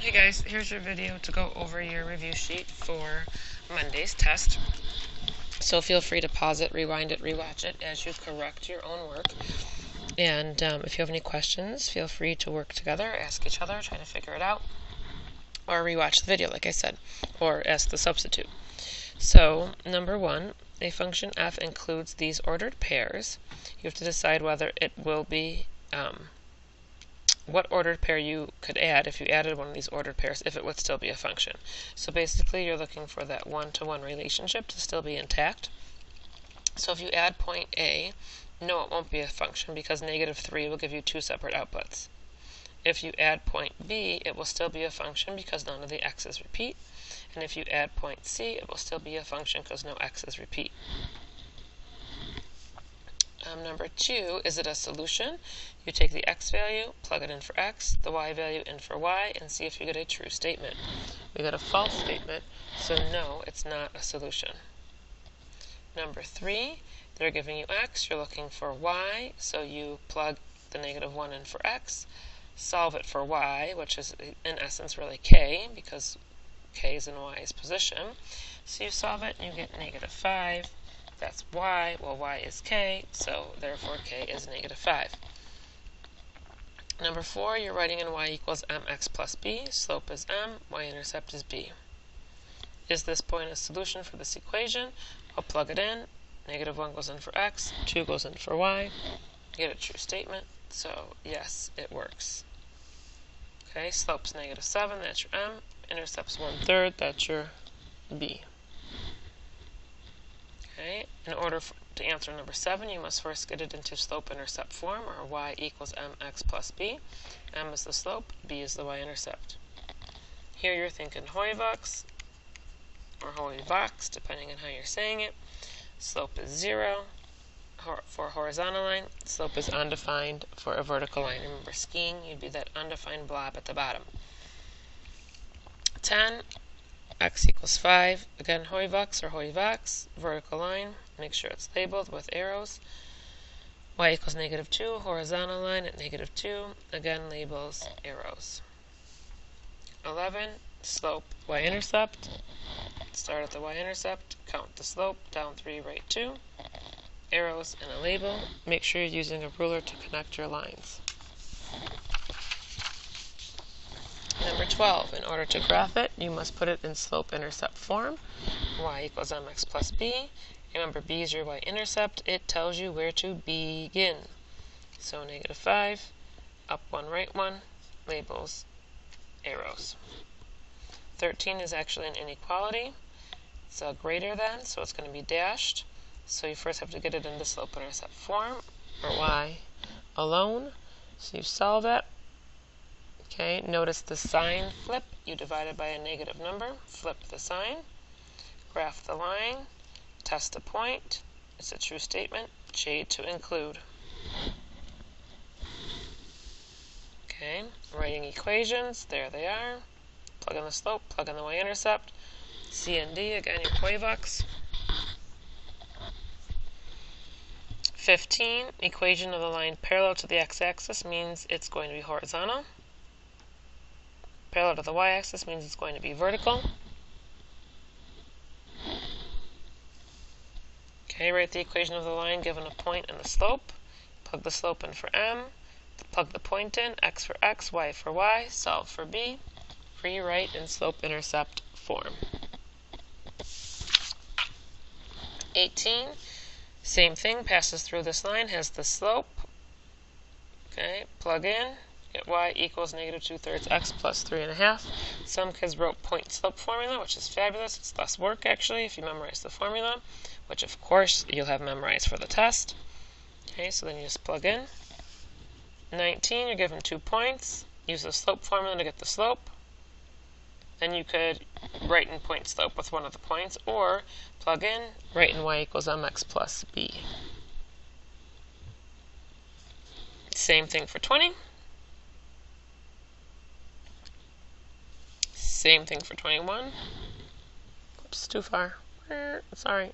Hey guys, here's your video to go over your review sheet for Monday's test. So feel free to pause it, rewind it, rewatch it as you correct your own work. And if you have any questions, feel free to work together, ask each other, try to figure it out, or rewatch the video like I said, or ask the substitute. So number 1, a function f includes these ordered pairs. You have to decide whether it will be what ordered pair you could add if you added one of these ordered pairs, if it would still be a function. So basically you're looking for that one-to-one relationship to still be intact. So if you add point A, no, it won't be a function because -3 will give you 2 separate outputs. If you add point B, it will still be a function because none of the x's repeat. And if you add point C, it will still be a function because no x's repeat. Number 2, is it a solution? You take the x value, plug it in for x, the y value in for y, and see if you get a true statement. We got a false statement, so no, it's not a solution. Number 3, they're giving you x, you're looking for y, so you plug the -1 in for x, solve it for y, which is in essence really k, because k is in y's position. So you solve it and you get -5. That's y, well y is k, so therefore k is -5. Number 4, you're writing in y equals mx plus b, slope is m, y-intercept is b. Is this point a solution for this equation? I'll plug it in, -1 goes in for x, 2 goes in for y, you get a true statement, so yes, it works. Okay, slope's -7, that's your m, intercept's 1/3, that's your b. Okay, in order to answer number 7, you must first get it into slope-intercept form, or y equals mx plus b. M is the slope, b is the y-intercept. Here you're thinking Hoivux, or Hoivax, depending on how you're saying it. Slope is 0 for a horizontal line. Slope is undefined for a vertical line. Remember, skiing, you'd be that undefined blob at the bottom. 10. X equals 5, again Hoivux or Hoivax, vertical line, make sure it's labeled with arrows. Y equals -2, horizontal line at -2, again labels, arrows. 11, slope, y-intercept, start at the y-intercept, count the slope, down 3, right 2, arrows and a label, make sure you're using a ruler to connect your lines. Number 12, in order to graph it, you must put it in slope-intercept form. Y equals mx plus b. Remember, b is your y-intercept. It tells you where to begin. So -5, up 1, right 1, labels, arrows. 13 is actually an inequality. It's a greater than, so it's going to be dashed. So you first have to get it into slope-intercept form, or y alone. So you solve it. Okay, notice the sign flip. You divide it by a negative number, flip the sign, graph the line, test a point. It's a true statement. Shade to include. Okay, writing equations. There they are. Plug in the slope, plug in the y-intercept. C and D, again, your Hoivux. 15, equation of the line parallel to the x-axis means it's going to be horizontal. Parallel to the y-axis means it's going to be vertical. Okay, write the equation of the line given a point and the slope. Plug the slope in for m. Plug the point in, x for x, y for y. Solve for b. Rewrite in slope-intercept form. 18, same thing, passes through this line, has the slope. Okay, plug in. Get y equals -2/3 x plus 3.5. Some kids wrote point slope formula, which is fabulous. It's less work actually if you memorize the formula, which of course you'll have memorized for the test. Okay, so then you just plug in. 19, you're given 2 points. Use the slope formula to get the slope. Then you could write in point slope with one of the points, or plug in, write in y equals mx plus b. Same thing for 20. Same thing for 21. Oops, too far. Sorry.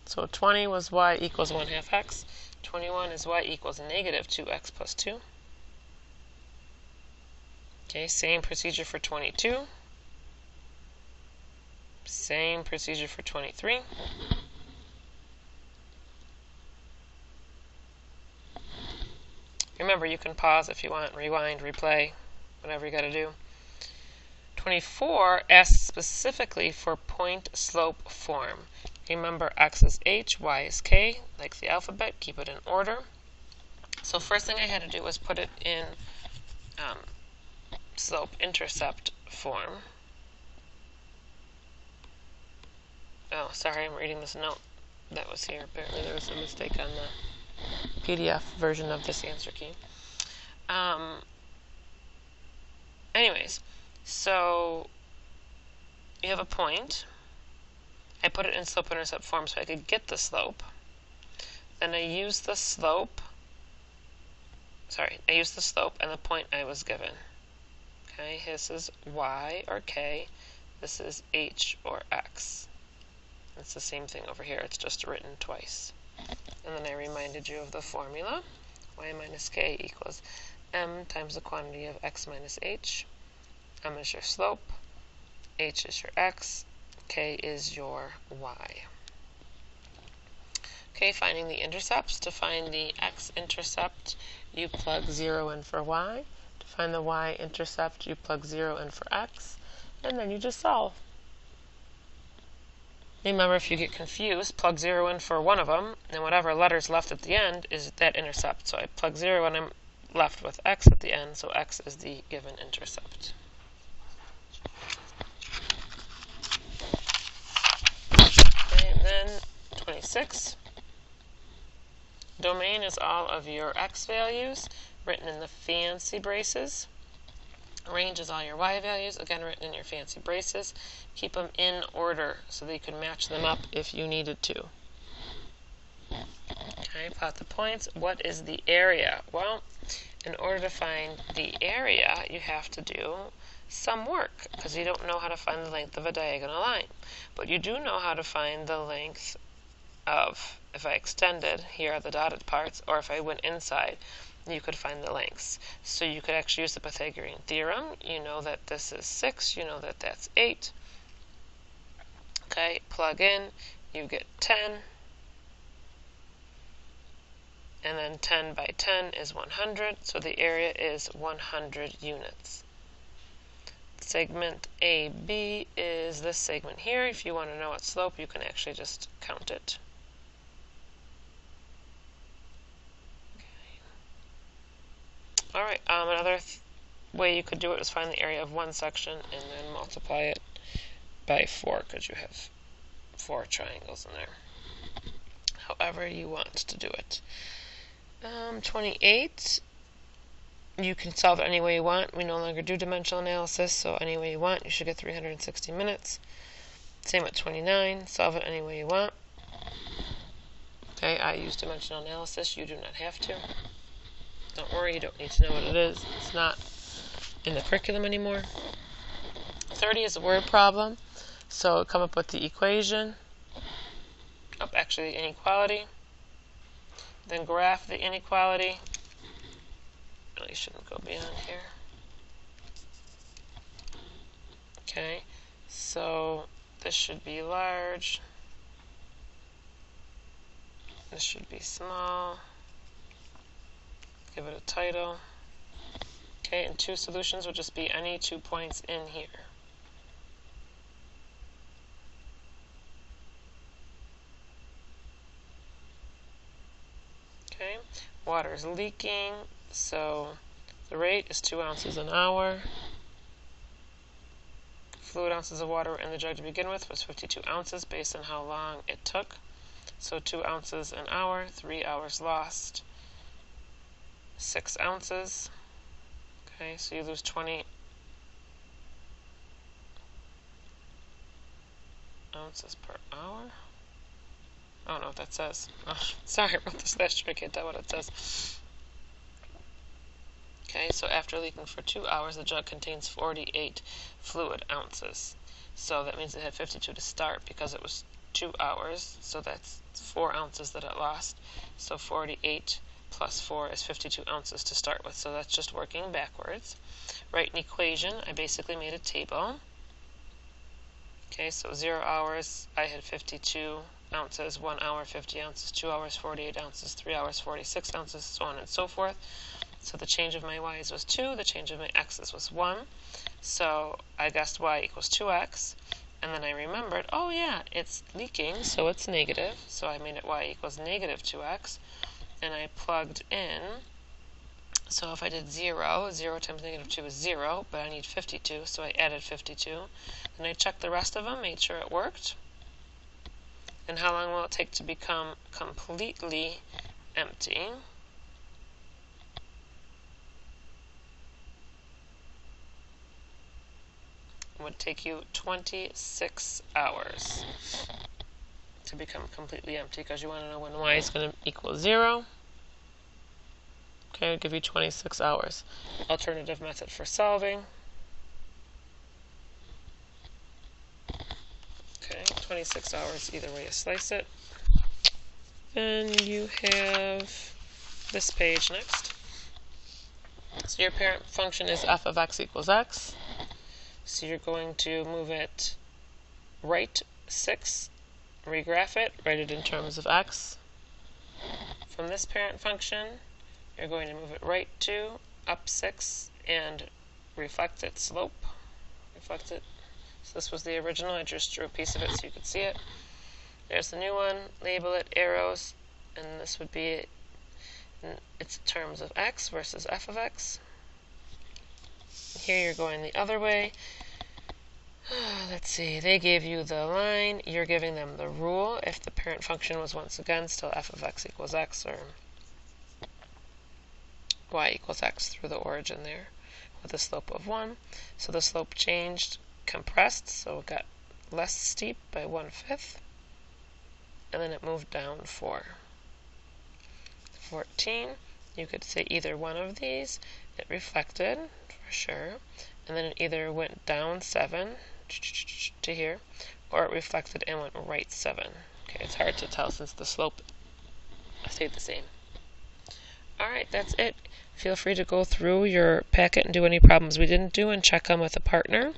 So 20 was y equals 1/2 x. 21 is y equals -2x plus 2. Okay, same procedure for 22. Same procedure for 23. Remember, you can pause if you want, rewind, replay, whatever you got to do. 24 asks specifically for point slope form. Remember, x is h, y is k, like the alphabet, keep it in order. So first thing I had to do was put it in slope intercept form. Oh, sorry, I'm reading this note that was here. Apparently there was a mistake on the PDF version of this answer key. Anyways, so you have a point. I put it in slope intercept form so I could get the slope. Then I use the slope. I used the slope and the point I was given. Okay, this is y or k. This is h or x. It's the same thing over here. It's just written twice. And then I reminded you of the formula. Y minus k equals m times the quantity of x minus h. M is your slope, h is your x, k is your y. Okay, finding the intercepts. To find the x-intercept, you plug 0 in for y. To find the y-intercept, you plug 0 in for x, and then you just solve. Remember, if you get confused, plug 0 in for one of them, and whatever letter's left at the end is that intercept. So I plug 0 and I'm left with x at the end, so x is the given intercept. Okay, and then 26. Domain is all of your x values, written in the fancy braces. Range is all your y values, again written in your fancy braces. Keep them in order so that you can match them up if you needed to. Okay, plot the points. What is the area? Well, in order to find the area, you have to do some work, because you don't know how to find the length of a diagonal line. But you do know how to find the length of, if I extended, here are the dotted parts, or if I went inside, you could find the lengths. So you could actually use the Pythagorean theorem. You know that this is 6, you know that that's 8. Okay, plug in, you get 10. And then 10 by 10 is 100, so the area is 100 units. Segment AB is this segment here. If you want to know its slope, you can actually just count it. Alright, another way you could do it is find the area of one section and then multiply it by 4, because you have 4 triangles in there. However you want to do it. 28, you can solve it any way you want. We no longer do dimensional analysis, so any way you want. You should get 360 minutes. Same with 29, solve it any way you want. Okay, I use dimensional analysis. You do not have to. Don't worry, you don't need to know what it is. It's not in the curriculum anymore. 30 is a word problem, so come up with the equation. Oh, actually the inequality. Then graph the inequality. Really shouldn't go beyond here. Okay, so this should be large. This should be small. Give it a title. Okay, and 2 solutions would just be any 2 points in here. Okay, water is leaking, so the rate is 2 ounces an hour. Fluid ounces of water in the jug to begin with was 52 ounces based on how long it took. So 2 ounces an hour, 3 hours lost, 6 ounces. Okay, so you lose 20 ounces per hour. I don't know what that says. Oh, sorry, I wrote this last year. I can't tell what it says. Okay, so after leaking for 2 hours, the jug contains 48 fluid ounces. So that means it had 52 to start because it was 2 hours. So that's 4 ounces that it lost. So 48 plus 4 is 52 ounces to start with. So that's just working backwards. write an equation, I basically made a table. Okay, so 0 hours, I had 52 ounces, 1 hour 50 ounces, 2 hours 48 ounces, 3 hours 46 ounces, so on and so forth. So the change of my y's was 2, the change of my x's was 1. So I guessed y equals 2x, and then I remembered, oh yeah, it's leaking, so it's negative, so I made it y equals negative 2x, and I plugged in. So if I did 0, 0 times negative 2 is 0, but I need 52, so I added 52. Then I checked the rest of them, made sure it worked. And how long will it take to become completely empty? It would take you 26 hours to become completely empty, because you want to know when y is going to equal 0. Okay, I'll give you 26 hours. Alternative method for solving. Okay, 26 hours either way you slice it. Then you have this page next. So your parent function is f of x equals x. So you're going to move it right 6, regraph it, write it in terms of x. From this parent function, you're going to move it right 2, up 6, and reflect its slope. Reflect it. So this was the original. I just drew a piece of it so you could see it. There's the new one. Label it arrows, and this would be its terms of x versus f of x. Here you're going the other way. Let's see, they gave you the line, you're giving them the rule. If the parent function was once again still f of x equals x, or y equals x through the origin there, with a slope of 1. So the slope changed, compressed, so it got less steep by 1/5, and then it moved down 4. 14, you could say either one of these. It reflected, for sure, and then it either went down 7 to here, or it reflected and went right 7. Okay, it's hard to tell since the slope stayed the same. Alright, that's it. Feel free to go through your packet and do any problems we didn't do and check them with a partner.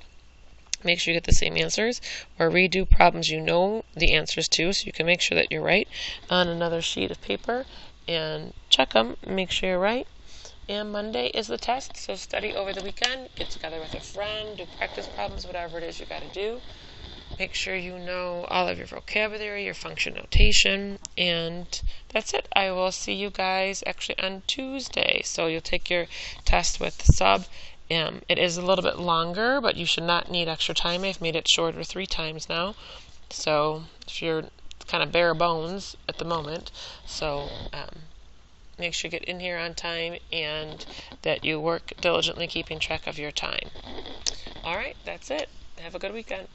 Make sure you get the same answers, or redo problems you know the answers to so you can make sure that you're right on another sheet of paper, and check them, make sure you're right. And Monday is the test, so study over the weekend, get together with a friend, do practice problems, whatever it is you got to do. Make sure you know all of your vocabulary, your function notation, and that's it. I will see you guys actually on Tuesday. So you'll take your test with the sub. It is a little bit longer, but you should not need extra time. I've made it shorter 3 times now. So if you're kind of bare bones at the moment, so make sure you get in here on time and that you work diligently keeping track of your time. Alright, that's it. Have a good weekend.